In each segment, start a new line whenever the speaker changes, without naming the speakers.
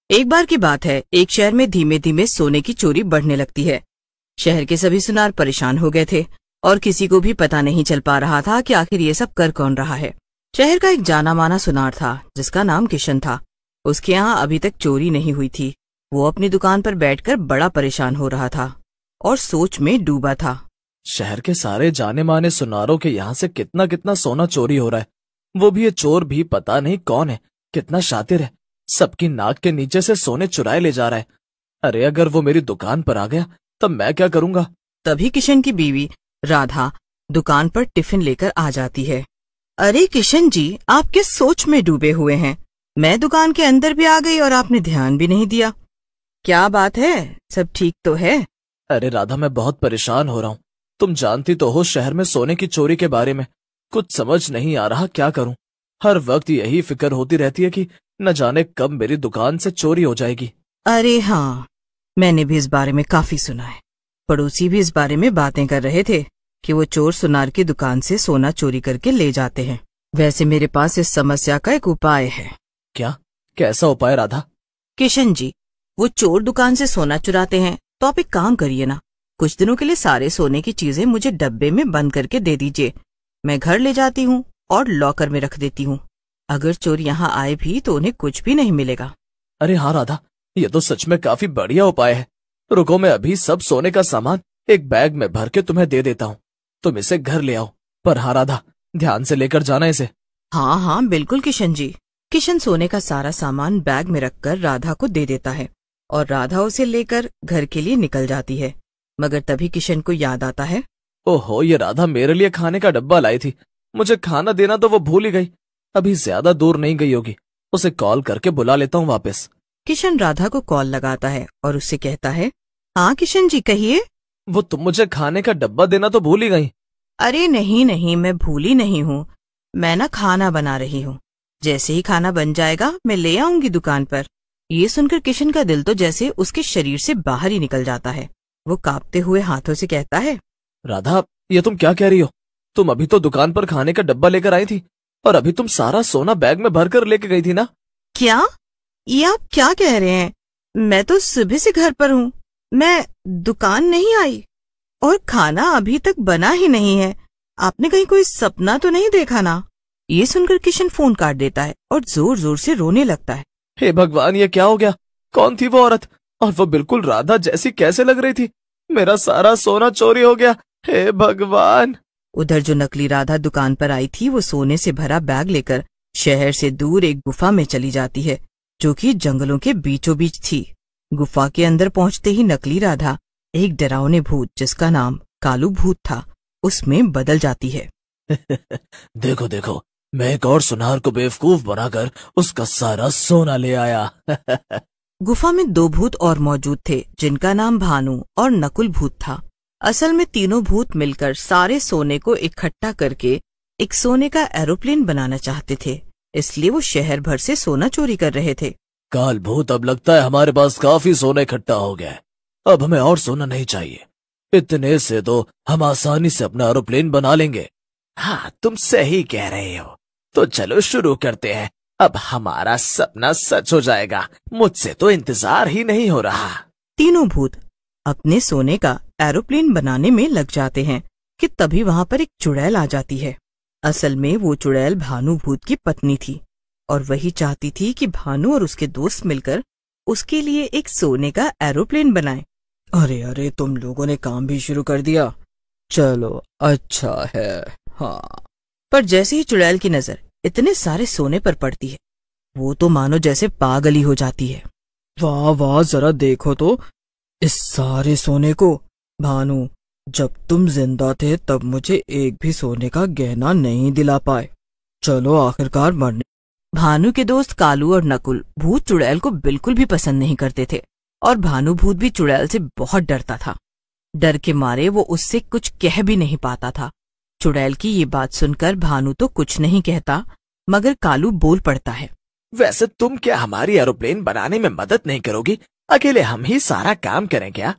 एक बार की बात है, एक शहर में धीमे धीमे सोने की चोरी बढ़ने लगती है। शहर के सभी सुनार परेशान हो गए थे और किसी को भी पता नहीं चल पा रहा था कि आखिर ये सब कर कौन रहा है। शहर का एक जाना माना सुनार था जिसका नाम किशन था। उसके यहाँ अभी तक चोरी नहीं हुई थी। वो अपनी दुकान पर बैठकर बड़ा परेशान हो रहा था और सोच में डूबा था।
शहर के सारे जाने माने सुनारों के यहाँ से कितना कितना सोना चोरी हो रहा है। वो भी ये चोर भी पता नहीं कौन है, कितना शातिर है, सबकी नाक के नीचे से सोने चुराए ले जा रहा है। अरे अगर वो मेरी दुकान पर आ गया तब मैं क्या करूंगा।
तभी किशन की बीवी राधा दुकान पर टिफिन लेकर आ जाती है। अरे किशन जी, आप किस सोच में डूबे हुए हैं? मैं दुकान के अंदर भी आ गई और आपने ध्यान भी नहीं दिया। क्या बात है, सब ठीक तो है?
अरे राधा, मैं बहुत परेशान हो रहा हूँ। तुम जानती तो हो शहर में सोने की चोरी के बारे में। कुछ समझ नहीं आ रहा क्या करूं। हर वक्त यही फिक्र होती रहती है कि न जाने कब मेरी दुकान से चोरी हो जाएगी।
अरे हाँ, मैंने भी इस बारे में काफी सुना है। पड़ोसी भी इस बारे में बातें कर रहे थे कि वो चोर सुनार की दुकान से सोना चोरी करके ले जाते हैं। वैसे मेरे पास इस समस्या का एक उपाय है।
क्या? कैसा उपाय राधा?
किशन जी, वो चोर दुकान से सोना चुराते हैं तो आप एक काम करिए ना, कुछ दिनों के लिए सारे सोने की चीजें मुझे डब्बे में बंद करके दे दीजिए। मैं घर ले जाती हूँ और लॉकर में रख देती हूँ। अगर चोर यहाँ आए भी तो उन्हें कुछ भी नहीं मिलेगा।
अरे हाँ राधा, ये तो सच में काफी बढ़िया उपाय है। रुको, मैं अभी सब सोने का सामान एक बैग में भर के तुम्हें दे देता हूँ। तुम इसे घर ले आओ। पर हाँ राधा, ध्यान से लेकर जाना इसे।
हाँ हाँ बिल्कुल किशन जी। किशन सोने का सारा सामान बैग में रखकर राधा को दे देता है और राधा उसे लेकर घर के लिए निकल जाती है। मगर तभी किशन को याद आता है,
ओहो, ये राधा मेरे लिए खाने का डब्बा लाई थी। मुझे खाना देना तो वो भूल ही गई। अभी ज्यादा दूर नहीं गई होगी, उसे कॉल करके बुला लेता हूँ वापस।
किशन राधा को कॉल लगाता है और उससे कहता है, हाँ किशन जी कहिए।
वो तुम मुझे खाने का डब्बा देना तो भूल ही गई।
अरे नहीं नहीं, मैं भूली नहीं हूँ। मैं ना खाना बना रही हूँ। जैसे ही खाना बन जाएगा मैं ले आऊंगी दुकान पर। ये सुनकर किशन का दिल तो जैसे उसके शरीर से बाहर ही निकल जाता है। वो कांपते हुए हाथों से कहता है,
राधा, ये तुम क्या कह रही हो? तुम अभी तो दुकान पर खाने का डब्बा लेकर आई थी और अभी तुम सारा सोना बैग में भरकर लेके गई थी ना।
क्या? ये आप क्या कह रहे हैं? मैं तो सुबह से घर पर हूँ। मैं दुकान नहीं आई और खाना अभी तक बना ही नहीं है। आपने कहीं कोई सपना तो नहीं देखा ना? ये सुनकर किशन फोन काट देता है और जोर जोर से रोने लगता है।
हे भगवान, ये क्या हो गया? कौन थी वो औरत? और वो बिल्कुल राधा जैसी कैसे लग रही थी? मेरा सारा सोना चोरी हो गया। हे भगवान!
उधर जो नकली राधा दुकान पर आई थी वो सोने से भरा बैग लेकर शहर से दूर एक गुफा में चली जाती है जो कि जंगलों के बीचों बीच थी। गुफा के अंदर पहुंचते ही नकली राधा एक डरावने भूत जिसका नाम कालू भूत था उसमें बदल जाती है।
देखो देखो, मैं एक और सुनार को बेवकूफ बनाकर उसका सारा सोना ले आया।
गुफा में दो भूत और मौजूद थे जिनका नाम भानु और नकुल भूत था। असल में तीनों भूत मिलकर सारे सोने को इकट्ठा करके एक सोने का एरोप्लेन बनाना चाहते थे, इसलिए वो शहर भर से सोना चोरी कर रहे थे।
काल भूत, अब लगता है हमारे पास काफी सोना इकट्ठा हो गया है। अब हमें और सोना नहीं चाहिए। इतने से तो हम आसानी से अपना एरोप्लेन बना लेंगे। हाँ, तुम सही कह रहे हो। तो चलो शुरू करते हैं। अब हमारा सपना सच हो जाएगा। मुझसे तो इंतजार ही नहीं हो रहा।
तीनों भूत अपने सोने का एरोप्लेन बनाने में लग जाते हैं कि तभी वहाँ पर एक चुड़ैल आ जाती है। असल में वो चुड़ैल भानु भूत की पत्नी थी और वही चाहती थी कि भानु और उसके दोस्त मिलकर उसके लिए एक सोने का एरोप्लेन बनाएं। अरे अरे, तुम लोगों ने काम भी शुरू कर दिया। चलो अच्छा है। हाँ। पर जैसे ही चुड़ैल की नजर इतने सारे सोने पर पड़ती है वो तो मानो जैसे पागल ही हो जाती है। वाह वाह, जरा देखो तो इस सारे सोने को। भानु, जब तुम जिंदा थे तब मुझे एक भी सोने का गहना नहीं दिला पाए। चलो आखिरकार मरने। भानु के दोस्त कालू और नकुल भूत चुड़ैल को बिल्कुल भी पसंद नहीं करते थे और भानु भूत भी चुड़ैल से बहुत डरता था। डर के मारे वो उससे कुछ कह भी नहीं पाता था। चुड़ैल की ये बात सुनकर भानु तो कुछ नहीं कहता मगर कालू बोल पड़ता है,
वैसे तुम क्या हमारी एरोप्लेन बनाने में मदद नहीं करोगी? अकेले हम ही सारा काम करें क्या?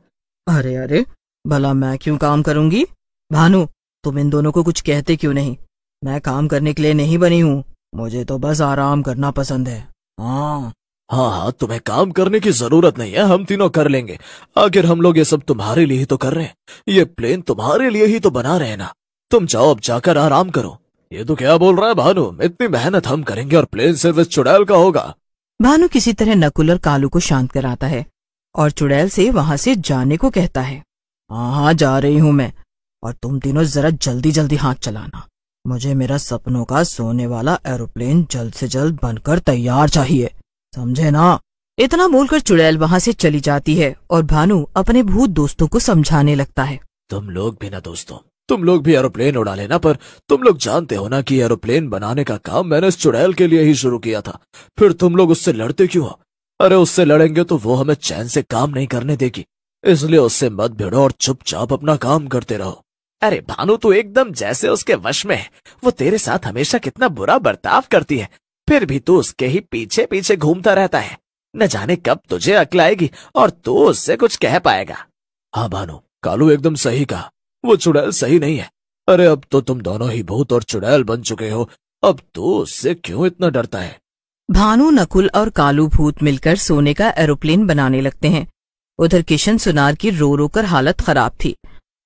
अरे अरे, भला मैं क्यों काम करूंगी? भानु, तुम इन दोनों को कुछ कहते क्यों नहीं? मैं काम करने के लिए नहीं बनी हूँ। मुझे तो बस आराम करना पसंद है। हाँ।
हाँ हाँ, तुम्हें काम करने की जरूरत नहीं है, हम तीनों कर लेंगे। आखिर हम लोग ये सब तुम्हारे लिए ही तो कर रहे हैं, ये प्लेन तुम्हारे लिए ही तो बना रहे हैं ना। तुम जाओ अब जाकर आराम करो। ये तो क्या बोल रहा है भानु, इतनी मेहनत हम करेंगे और प्लेन सिर्फ इस चुड़ैल का होगा।
भानु किसी तरह नकुल और कालू को शांत कराता है और चुड़ैल से वहां से जाने को कहता है। हाँ जा रही हूं मैं, और तुम तीनों जरा जल्दी जल्दी हाथ चलाना। मुझे मेरा सपनों का सोने वाला एरोप्लेन जल्द से जल्द बनकर तैयार चाहिए, समझे ना। इतना बोलकर चुड़ैल वहां से चली जाती है और भानु अपने भूत दोस्तों को समझाने लगता है।
तुम लोग भी ना दोस्तों, तुम लोग भी एरोप्लेन उड़ा लेना, पर तुम लोग जानते हो ना कि एरोप्लेन बनाने का काम मैंने इस चुड़ैल के लिए ही शुरू किया था। फिर तुम लोग उससे लड़ते क्यों हो? अरे उससे लड़ेंगे तो वो हमें चैन से काम नहीं करने देगी, इसलिए उससे मत भिड़ो और चुपचाप अपना काम करते रहो। अरे भानु, तू एकदम जैसे उसके वश में है। वो तेरे साथ हमेशा कितना बुरा बर्ताव करती है, फिर भी तू उसके ही पीछे पीछे घूमता रहता है। न जाने कब तुझे अक्ल आएगी और तू उससे कुछ कह पाएगा। हाँ भानु, कालू एकदम सही कहा, वो चुड़ैल सही नहीं है। अरे अब तो तुम दोनों ही भूत और चुड़ैल बन चुके हो, अब तो उससे क्यों इतना डरता है?
भानु, नकुल और कालू भूत मिलकर सोने का एरोप्लेन बनाने लगते हैं। उधर किशन सुनार की रो रो कर हालत खराब थी।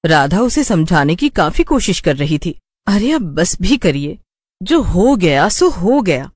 राधा उसे समझाने की काफी कोशिश कर रही थी। अरे अब बस भी करिए, जो हो गया सो हो गया,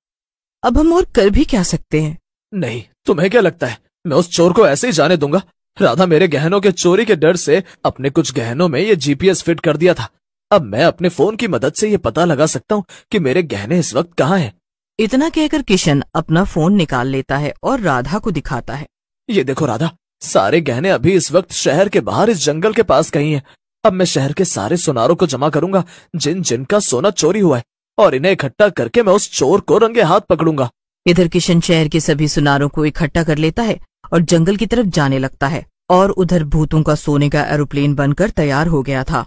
अब हम और कर भी क्या सकते हैं।
नहीं, तुम्हें क्या लगता है मैं उस चोर को ऐसे ही जाने दूंगा? राधा, मेरे गहनों के चोरी के डर से अपने कुछ गहनों में ये जीपीएस फिट कर दिया था। अब मैं अपने फोन की मदद से ये पता लगा सकता हूँ कि मेरे गहने इस वक्त कहाँ हैं।
इतना कहकर किशन अपना फोन निकाल लेता है और राधा को दिखाता है।
ये देखो राधा, सारे गहने अभी इस वक्त शहर के बाहर इस जंगल के पास कहीं हैं। अब मैं शहर के सारे सुनारों को जमा करूंगा जिन जिनका सोना चोरी हुआ है, और इन्हें इकट्ठा करके मैं उस चोर को रंगे हाथ पकड़ूंगा।
इधर किशन शहर के सभी सुनारों को इकट्ठा कर लेता है और जंगल की तरफ जाने लगता है। और उधर भूतों का सोने का एरोप्लेन बनकर तैयार हो गया था।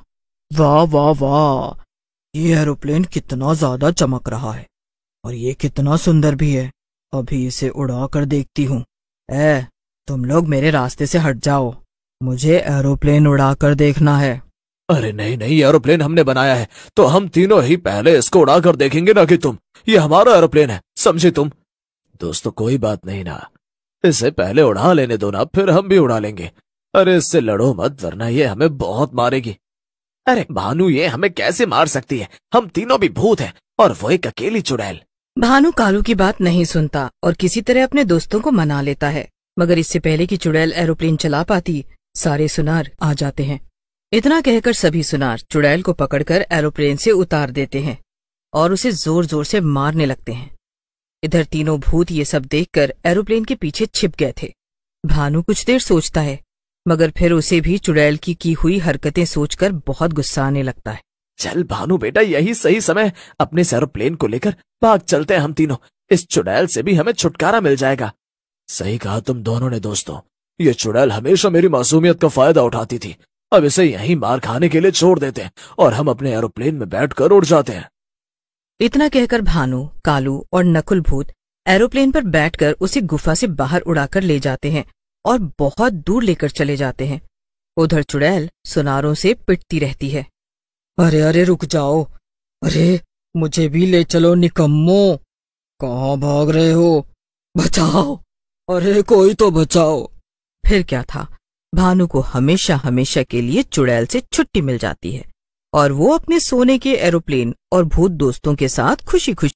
वाह वाह वाह, ये एरोप्लेन कितना ज्यादा चमक रहा है और ये कितना सुंदर भी है। अभी इसे उड़ा कर देखती हूँ। तुम लोग मेरे रास्ते से हट जाओ, मुझे एरोप्लेन उड़ाकर देखना है।
अरे नहीं नहीं, एरोप्लेन हमने बनाया है तो हम तीनों ही पहले इसको उड़ाकर देखेंगे ना कि तुम। ये हमारा एरोप्लेन है, समझे तुम? दोस्तों कोई बात नहीं ना, इसे पहले उड़ा लेने दो ना, फिर हम भी उड़ा लेंगे। अरे इससे लड़ो मत, वरना ये हमें बहुत मारेगी। अरे भानु, ये हमें कैसे मार सकती है? हम तीनों भी भूत हैं और वो एक अकेली चुड़ैल।
भानु कालू की बात नहीं सुनता और किसी तरह अपने दोस्तों को मना लेता है, मगर इससे पहले कि चुड़ैल एरोप्लेन चला पाती, सारे सुनार आ जाते हैं। इतना कहकर सभी सुनार चुड़ैल को पकड़कर एरोप्लेन से उतार देते हैं और उसे जोर जोर से मारने लगते हैं। इधर तीनों भूत ये सब देखकर एरोप्लेन के पीछे छिप गए थे। भानु कुछ देर सोचता है, मगर फिर उसे भी चुड़ैल की हुई हरकतें सोचकर बहुत गुस्सा आने लगता है।
चल भानु बेटा, यही सही समय, अपने एरोप्लेन को लेकर भाग चलते हैं हम तीनों। इस चुड़ैल से भी हमें छुटकारा मिल जाएगा। सही कहा तुम दोनों ने दोस्तों, ये चुड़ैल हमेशा मेरी मासूमियत का फायदा उठाती थी। अब इसे यहीं मार खाने के लिए छोड़ देते हैं और हम अपने एरोप्लेन में बैठकर उड़ जाते हैं।
इतना कहकर भानु, कालू और नकुल भूत एरोप्लेन पर बैठकर उसे गुफा से बाहर उड़ाकर ले जाते हैं और बहुत दूर लेकर चले जाते हैं। उधर चुड़ैल सुनारों से पिटती रहती है। अरे अरे रुक जाओ, अरे मुझे भी ले चलो निकम्मो, कहाँ भाग रहे हो? बचाओ, अरे कोई तो बचाओ। फिर क्या था, भानु को हमेशा हमेशा के लिए चुड़ैल से छुट्टी मिल जाती है और वो अपने सोने के एरोप्लेन और भूत दोस्तों के साथ खुशी खुशी